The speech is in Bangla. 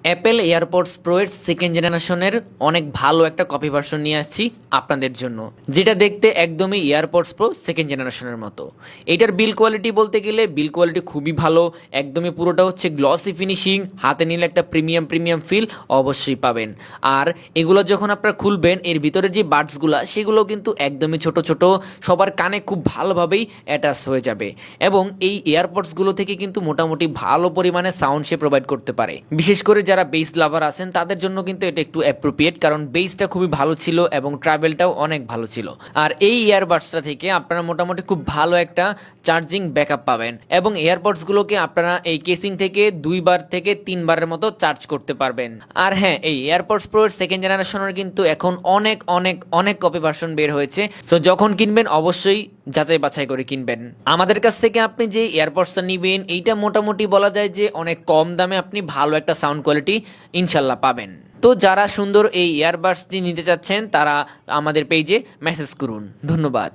অ্যাপেল এয়ারপডস প্রো এর সেকেন্ড জেনারেশনের অনেক ভালো একটা কপি ভার্সন নিয়ে আসছি আপনাদের জন্য, যেটা দেখতে একদমই এয়ারপডস প্রো সেকেন্ড জেনারেশনের মতো। এটার বিল কোয়ালিটি বলতে গেলে বিল কোয়ালিটি খুবই ভালো, একদমই পুরোটা হচ্ছে গ্লসি ফিনিশিং, হাতে নিলে একটা প্রিমিয়াম ফিল অবশ্যই পাবেন। আর এগুলো যখন আপনারা খুলবেন, এর ভিতরে যে বাডসগুলো সেগুলো কিন্তু একদমই ছোট ছোট, সবার কানে খুব ভালোভাবেই অ্যাটাচ হয়ে যাবে। এবং এই এয়ারপডসগুলো থেকে কিন্তু মোটামুটি ভালো পরিমাণে সাউন্ড সে প্রোভাইড করতে পারে। বিশেষ করে যারা বেস লাভার আছেন তাদের জন্য কিন্তু এটা একটু অ্যাপ্রোপ্রিয়েট, কারণ বেসটা খুবই ভালো ছিল এবং ট্রাভেলটাও অনেক ভালো ছিল। আর এই ইয়ারবাডসটা থেকে আপনারা মোটামুটি খুব ভালো একটা চার্জিং ব্যাকআপ পাবেন এবং এয়ারপডসগুলোকে আপনারা এই কেসিং থেকে 2 বার থেকে 3 বারের মতো চার্জ করতে পারবেন। আর হ্যাঁ, এই এয়ারপডস প্রো এর সেকেন্ড জেনারেশনের কিন্তু এখন অনেক অনেক অনেক কপি ভার্সন বের হয়েছে। সো যখন কিনবেন অবশ্যই যাচাই বাছাই করে কিনবেন। আমাদের কাছ থেকে আপনি যে এয়ারপডসটা নিবেন, এইটা মোটামুটি বলা যায় যে অনেক কম দামে আপনি ভালো একটা সাউন্ড কোয়ালিটি ইনশাল্লাহ পাবেন। তো যারা সুন্দর এই ইয়ারবাডসটি নিতে চাচ্ছেন তারা আমাদের পেজে মেসেজ করুন। ধন্যবাদ।